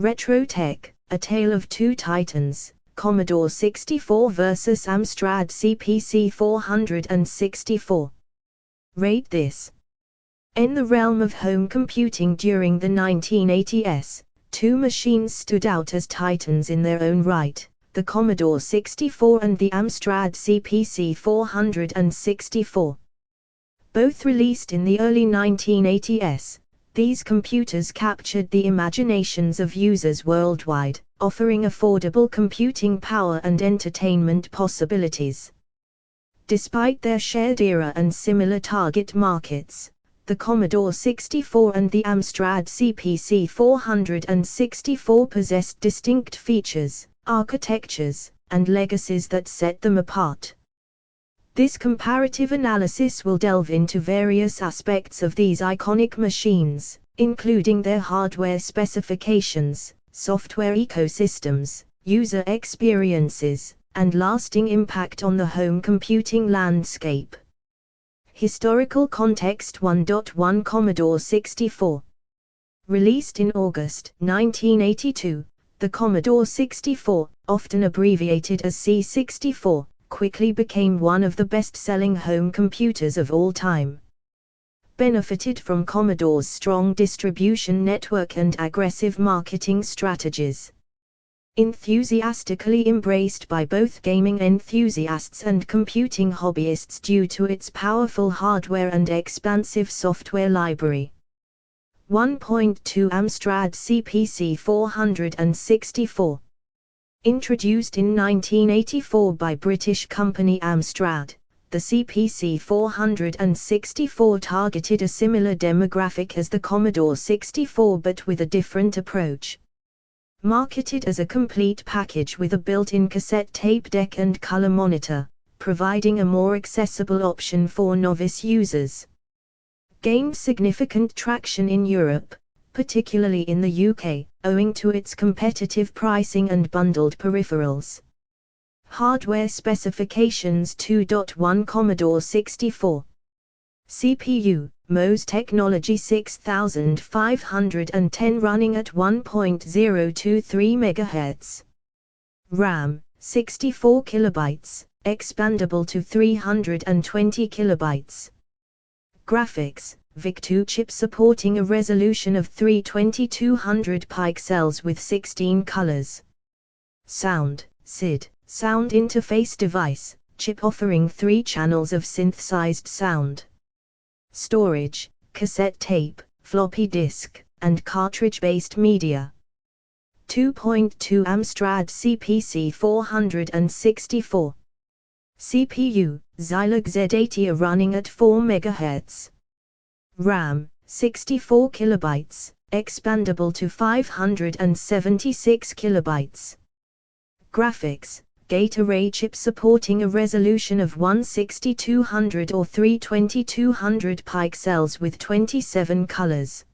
Retro Tech, A Tale of Two Titans, Commodore 64 vs Amstrad CPC 464. Rate this. In the realm of home computing during the 1980s, two machines stood out as titans in their own right, the Commodore 64 and the Amstrad CPC 464. Both released in the early 1980s, these computers captured the imaginations of users worldwide, offering affordable computing power and entertainment possibilities. Despite their shared era and similar target markets, the Commodore 64 and the Amstrad CPC 464 possessed distinct features, architectures, and legacies that set them apart. This comparative analysis will delve into various aspects of these iconic machines, including their hardware specifications, software ecosystems, user experiences, and lasting impact on the home computing landscape. Historical context 1.1 Commodore 64. Released in August 1982, the Commodore 64, often abbreviated as C64, quickly became one of the best-selling home computers of all time. Benefited from Commodore's strong distribution network and aggressive marketing strategies. Enthusiastically embraced by both gaming enthusiasts and computing hobbyists due to its powerful hardware and expansive software library. 1.2 Amstrad CPC 464. Introduced in 1984 by British company Amstrad, the CPC 464 targeted a similar demographic as the Commodore 64 but with a different approach. Marketed as a complete package with a built-in cassette tape deck and color monitor, providing a more accessible option for novice users. Gained significant traction in Europe, particularly in the UK, owing to its competitive pricing and bundled peripherals. Hardware specifications 2.1 Commodore 64. CPU, MOS technology 6510 running at 1.023 MHz. RAM, 64 KB, expandable to 320 KB. Graphics, VIC-2 chip supporting a resolution of 32200 pixels with 16 colors. Sound, SID, sound interface device, chip offering 3 channels of synthesized sound. Storage, cassette tape, floppy disk, and cartridge-based media. 2.2 Amstrad CPC 464. CPU, Zilog Z80 running at 4 MHz. RAM, 64 KB, expandable to 576 KB. Graphics, gate array chip supporting a resolution of 16200 or 32200 pixels with 27 colors.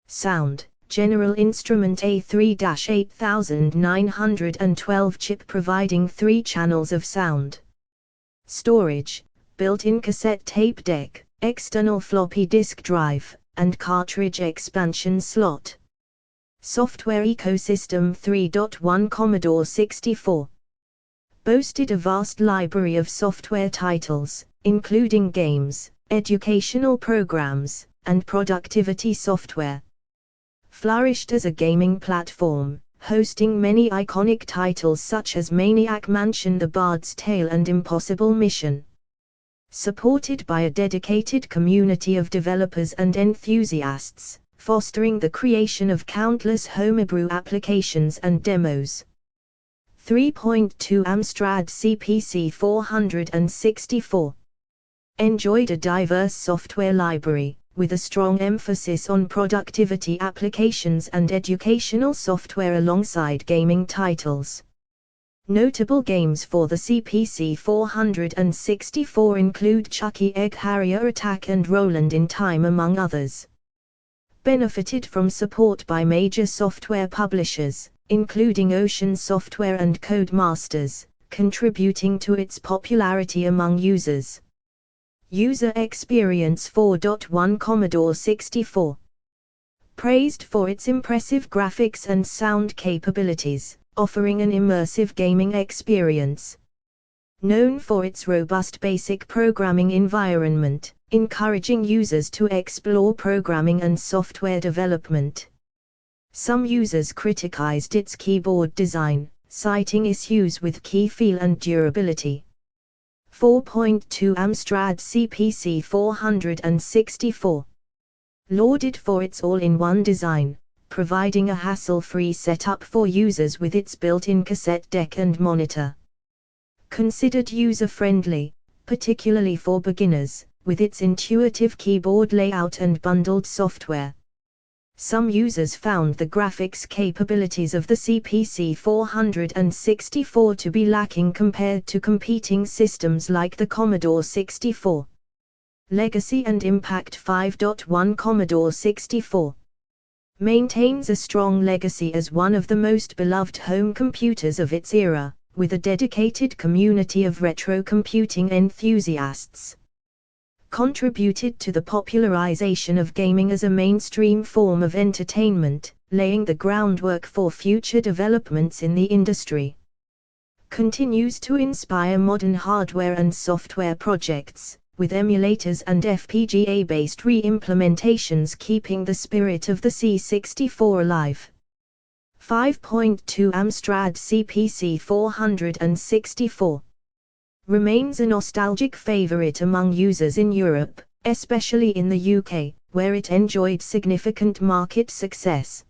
Sound, General Instrument A3-8912 chip providing 3 channels of sound. Storage, built-in cassette tape deck, external floppy disk drive, and cartridge expansion slot. Software ecosystem 3.1 Commodore 64. Boasted a vast library of software titles, including games, educational programs, and productivity software. Flourished as a gaming platform, hosting many iconic titles such as Maniac Mansion, The Bard's Tale, and Impossible Mission. Supported by a dedicated community of developers and enthusiasts, fostering the creation of countless homebrew applications and demos. 3.2 Amstrad CPC 464. Enjoyed a diverse software library, with a strong emphasis on productivity applications and educational software alongside gaming titles. Notable games for the CPC 464 include Chucky Egg Harrier Attack and Roland in Time among others. Benefited from support by major software publishers, including Ocean Software and Codemasters, contributing to its popularity among users. User experience 4.1 Commodore 64. Praised for its impressive graphics and sound capabilities, offering an immersive gaming experience. Known for its robust basic programming environment, encouraging users to explore programming and software development. Some users criticized its keyboard design, citing issues with key feel and durability. 4.2 Amstrad CPC 464. Lauded for its all-in-one design, providing a hassle-free setup for users with its built-in cassette deck and monitor. Considered user-friendly, particularly for beginners, with its intuitive keyboard layout and bundled software. Some users found the graphics capabilities of the CPC 464 to be lacking compared to competing systems like the Commodore 64. Legacy and Impact 5.1 Commodore 64 maintains a strong legacy as one of the most beloved home computers of its era, with a dedicated community of retro computing enthusiasts. Contributed to the popularization of gaming as a mainstream form of entertainment, laying the groundwork for future developments in the industry. Continues to inspire modern hardware and software projects, with emulators and FPGA-based re-implementations keeping the spirit of the C64 alive. 5.2 Amstrad CPC 464 remains a nostalgic favorite among users in Europe, especially in the UK, where it enjoyed significant market success.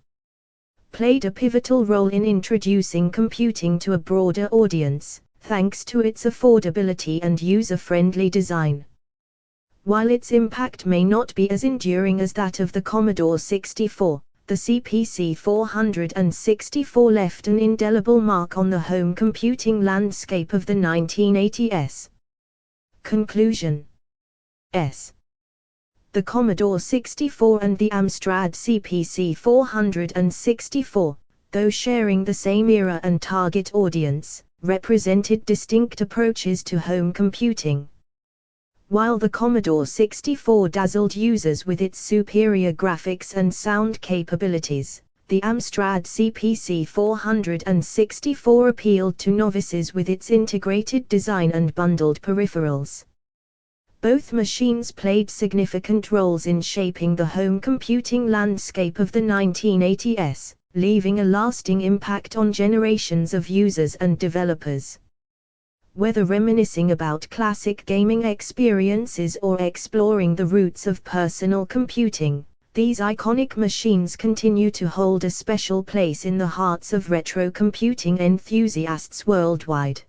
Played a pivotal role in introducing computing to a broader audience, thanks to its affordability and user-friendly design. While its impact may not be as enduring as that of the Commodore 64, the CPC 464 left an indelible mark on the home computing landscape of the 1980s. Conclusion. The Commodore 64 and the Amstrad CPC 464, though sharing the same era and target audience, represented distinct approaches to home computing. While the Commodore 64 dazzled users with its superior graphics and sound capabilities, the Amstrad CPC 464 appealed to novices with its integrated design and bundled peripherals. Both machines played significant roles in shaping the home computing landscape of the 1980s, leaving a lasting impact on generations of users and developers. Whether reminiscing about classic gaming experiences or exploring the roots of personal computing, these iconic machines continue to hold a special place in the hearts of retro computing enthusiasts worldwide.